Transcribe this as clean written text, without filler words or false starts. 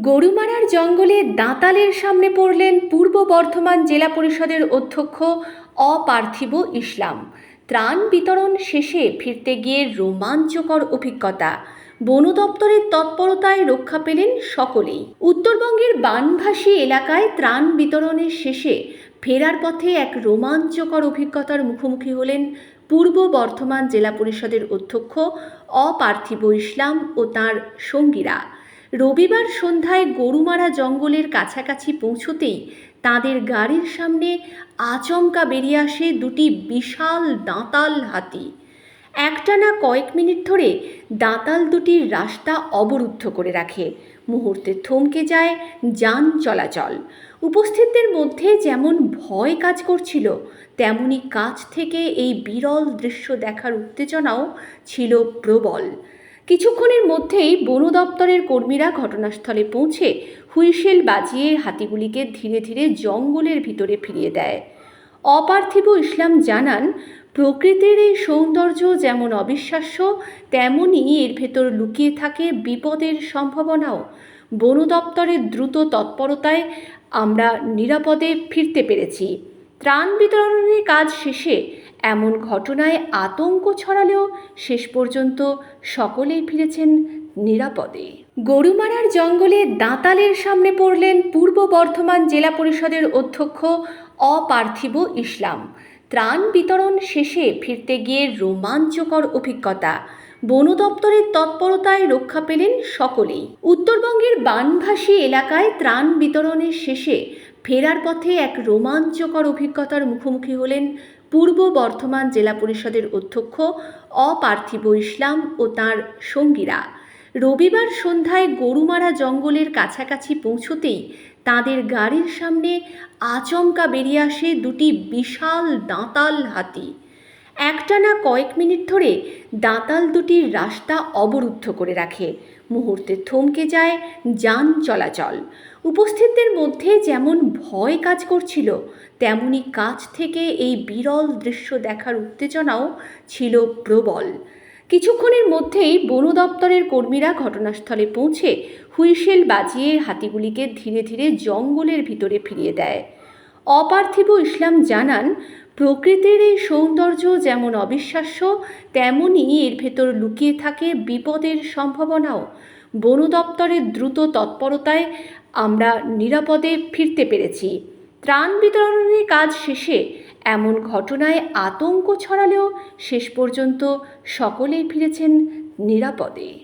গরুমারার জঙ্গলে দাঁতালের সামনে পড়লেন পূর্ব বর্ধমান জেলা পরিষদের অধ্যক্ষ অপার্থিব ইসলাম। ত্রাণ বিতরণ শেষে ফিরতে গিয়ে রোমাঞ্চকর অভিজ্ঞতা। বন দপ্তরের তৎপরতায় রক্ষা পেলেন সকলেই। উত্তরবঙ্গের বানভাসী এলাকায় ত্রাণ বিতরণের শেষে ফেরার পথে এক রোমাঞ্চকর অভিজ্ঞতার মুখোমুখি হলেন পূর্ব বর্ধমান জেলা পরিষদের অধ্যক্ষ অপার্থিব ইসলাম ও তাঁর সঙ্গীরা। রবিবার সন্ধ্যায় গরুমারা জঙ্গলের কাছাকাছি পৌঁছতেই তাদের গাড়ির সামনে আচমকা বেরিয়ে আসে দুটি বিশাল দাঁতাল হাতি। একটানা কয়েক মিনিট ধরে দাঁতাল দুটির রাস্তা অবরুদ্ধ করে রাখে। মুহূর্তে থমকে যায় যান চলাচল। উপস্থিতদের মধ্যে যেমন ভয় কাজ করছিল, তেমনি কাছ থেকে এই বিরল দৃশ্য দেখার উত্তেজনাও ছিল প্রবল। কিছুক্ষণের মধ্যেই বন দপ্তরের কর্মীরা ঘটনাস্থলে পৌঁছে হুইসেল বাজিয়ে হাতিগুলিকে ধীরে ধীরে জঙ্গলের ভিতরে ফিরিয়ে দেয়। অপার্থিব ইসলাম জানান, প্রকৃতির এই সৌন্দর্য যেমন অবিশ্বাস্য, তেমনই এর ভেতর লুকিয়ে থাকে বিপদের সম্ভাবনাও। বন দপ্তরের দ্রুত তৎপরতায় আমরা নিরাপদে ফিরতে পেরেছি। ত্রাণ বিতরণের কাজ শেষে এমন ঘটনায় আতঙ্ক ছড়ালেও শেষ পর্যন্ত সকলেই ফিরেছেন নিরাপদে। গরুমারার জঙ্গলে দাঁতালের সামনে পড়লেন পূর্ব বর্ধমান জেলা পরিষদের অধ্যক্ষ অপার্থিব ইসলাম। ত্রাণ বিতরণ শেষে ফিরতে গিয়ে রোমাঞ্চকর অভিজ্ঞতা। বন দপ্তরের তৎপরতায় রক্ষা পেলেন সকলেই। উত্তরবঙ্গের বানভাসী এলাকায় ত্রাণ বিতরণের শেষে ফেরার পথে এক রোমাঞ্চকর অভিজ্ঞতার মুখোমুখি হলেন পূর্ব বর্ধমান জেলা পরিষদের অধ্যক্ষ অপার্থিব ইসলাম ও তাঁর সঙ্গীরা। রবিবার সন্ধ্যায় গরুমারা জঙ্গলের কাছাকাছি পৌঁছতেই তাদের গাড়ির সামনে আচমকা বেরিয়ে আসে দুটি বিশাল দাঁতাল হাতি। একটানা কয়েক মিনিট ধরে দাঁতাল দুটির রাস্তা অবরুদ্ধ করে রাখে। মুহূর্তে থমকে যায় যান চলাচল। উপস্থিতদের মধ্যে যেমন ভয় কাজ করছিল, তেমনি কাছ থেকে এই বিরল দৃশ্য দেখার উত্তেজনাও ছিল প্রবল। কিছুক্ষণের মধ্যেই বন দপ্তরের কর্মীরা ঘটনাস্থলে পৌঁছে হুইসেল বাজিয়ে হাতিগুলিকে ধীরে ধীরে জঙ্গলের ভিতরে ফিরিয়ে দেয়। অপার্থিব ইসলাম জানান, প্রকৃতির এই সৌন্দর্য যেমন অবিশ্বাস্য, তেমনই এর ভেতর লুকিয়ে থাকে বিপদের সম্ভাবনাও। বন দপ্তরের দ্রুত তৎপরতায় আমরা নিরাপদে ফিরতে পেরেছি। ত্রাণ বিতরণের কাজ শেষে এমন ঘটনায় আতঙ্ক ছড়ালেও শেষ পর্যন্ত সকলেই ফিরেছেন নিরাপদে।